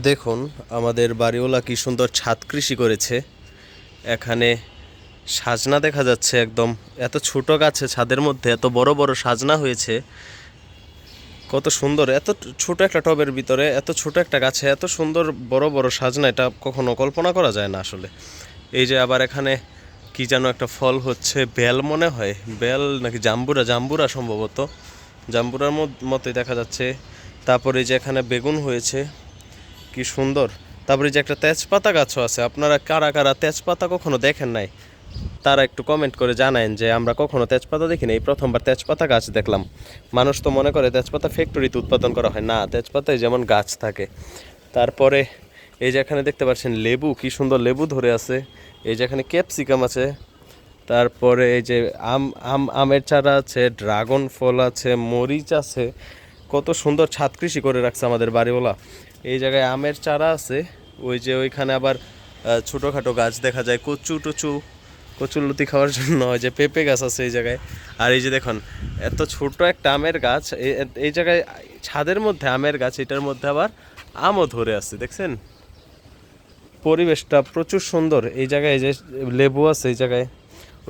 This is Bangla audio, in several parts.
দেখুন আমাদের বাড়িওয়ালা কি সুন্দর ছাদ কৃষি করেছে। এখানে সাজনা দেখা যাচ্ছে, একদম এত ছোট গাছে ছাদের মধ্যে এত বড় বড় সাজনা হয়েছে। কত সুন্দর, এত ছোট একটা টবের ভিতরে এত ছোট একটা গাছে এত সুন্দর বড় বড় সাজনা, এটা কখনো কল্পনা করা যায় না আসলে। এই যে আবার এখানে কি যেন একটা ফল হচ্ছে, বেল মনে হয়, বেল নাকি জাম্বুরা, জাম্বুরা সম্ভবত, জাম্বুরার মতোই দেখা যাচ্ছে। তারপরে যে এখানে বেগুন হয়েছে, কি সুন্দর। তারপরে যে একটা তেজপাতা গাছও আছে। আপনারা কারা কারা তেজপাতা কখনো দেখেন নাই, তারা একটু কমেন্ট করে জানায়েন যে আমরা কখনো তেজপাতা দেখিনি, এই প্রথমবার তেজপাতা গাছ দেখলাম। মানুষ তো মনে করে তেজপাতা ফ্যাক্টরিতে উৎপাদন করা হয়, না, তেজপাতায় যেমন গাছ থাকে। তারপরে এই যে এখানে দেখতে পাচ্ছেন লেবু, কি সুন্দর লেবু ধরে আছে। এই যে এখানে ক্যাপসিকাম আছে। তারপরে এই যে আমের চারা আছে, ড্রাগন ফল আছে, মরিচ আছে। কত সুন্দর ছাদ কৃষি করে রাখছে আমাদের বাড়িওয়ালা। এই জায়গায় আমের চারা আছে। ওই যে ওইখানে আবার ছোটোখাটো গাছ দেখা যায়, কচু টচু, কচুলতি খাওয়ার জন্য। ওই যে পেঁপে গাছ আছে এই জায়গায়। আর এই যে দেখুন এত ছোট একটা আমের গাছ, এই জায়গায় ছাদের মধ্যে আমের গাছ, এটার মধ্যে আবার আমও ধরে আছে, দেখছেন। পরিবেশটা প্রচুর সুন্দর। এই জায়গায় যে লেবু আছে এই জায়গায়,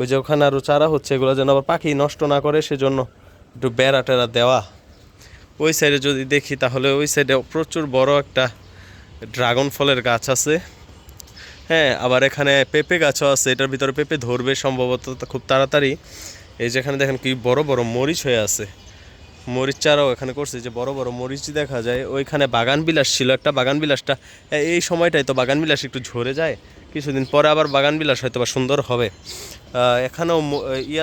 ওই যে ওখানে আরও চারা হচ্ছে, এগুলো যেন আবার পাখি নষ্ট না করে সেজন্য একটু বেড়া টেরা দেওয়া। ওই সাইডে যদি দেখি তাহলে ওই সাইডে প্রচুর বড় একটা ড্রাগন ফলের গাছ আছে। হ্যাঁ, আবার এখানে পেঁপে গাছও আছে, এটার ভিতরে পেঁপে ধরবে সম্ভবত খুব তাড়াতাড়ি। এই যেখানে দেখেন কি বড় বড় মরিচ হয়ে আছে, মরিচ চারাও এখানে করছে, যে বড় বড় মরিচ দেখা যায়। ওইখানে বাগান বিলাস ছিল একটা, বাগান বিলাসটা এই সময়টাই তো বাগান বিলাস একটু ঝরে যায়, কিছুদিন পরে আবার বাগান বিলাস হয়তো বা সুন্দর হবে। এখানেও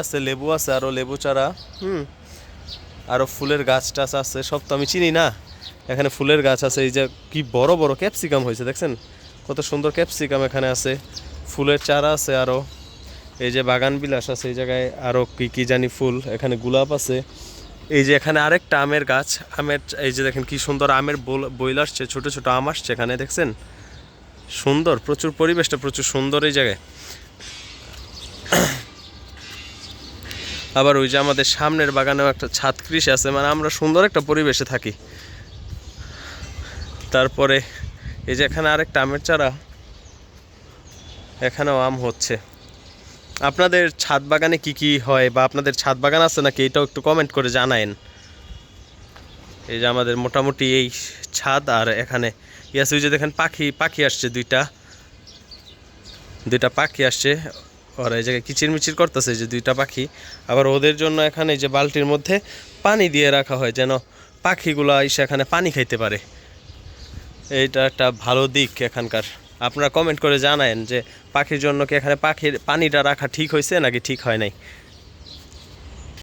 আছে, লেবু আছে, আরও লেবু চারা, আরও ফুলের গাছ টাছ আছে, সব তো আমি চিনি না। এখানে ফুলের গাছ আছে। এই যে কি বড় বড় ক্যাপসিকাম হয়েছে, দেখছেন কত সুন্দর ক্যাপসিকাম এখানে আছে। ফুলের চারা আছে আরও। এই যে বাগান বিলাস আছে এই জায়গায়, আরও কি কি জানি ফুল, এখানে গোলাপ আছে। এই যে এখানে আরেকটা আমের গাছ, আমের, এই যে দেখেন কি সুন্দর আমের বইল আসছে, ছোট ছোট আম আসছে এখানে, দেখছেন সুন্দর, প্রচুর পরিবেশটা প্রচুর সুন্দর এই জায়গায়। আবার ওই যে আমাদের সামনের বাগানেও একটা ছাদ কৃষি আছে, মানে আমরা সুন্দর একটা পরিবেশে থাকি। তারপরে এই যে এখানে আরেকটা আমের চারা, এখানেও আম হচ্ছে। আপনাদের ছাদ বাগানে কি কি হয়, বা আপনাদের ছাদ বাগান আছে নাকি, এটাও একটু কমেন্ট করে জানায়েন। এই যে আমাদের মোটামুটি এই ছাদ। আর এখানে ইয়াস, ওই যে দেখেন পাখি, পাখি আসছে, দুইটা পাখি আসছে। ওরা এই জায়গায় কিচিরমিচির করতেছে, যে দুইটা পাখি। আবার ওদের জন্য এখানে যে বালতির মধ্যে পানি দিয়ে রাখা হয়, যেন পাখিগুলো এসে এখানে পানি খাইতে পারে। এইটা একটা ভালো দিক এখানকার। আপনারা কমেন্ট করে জানায়েন যে পাখির জন্য কি এখানে পানিটা রাখা ঠিক হয়েছে নাকি ঠিক হয় নাই।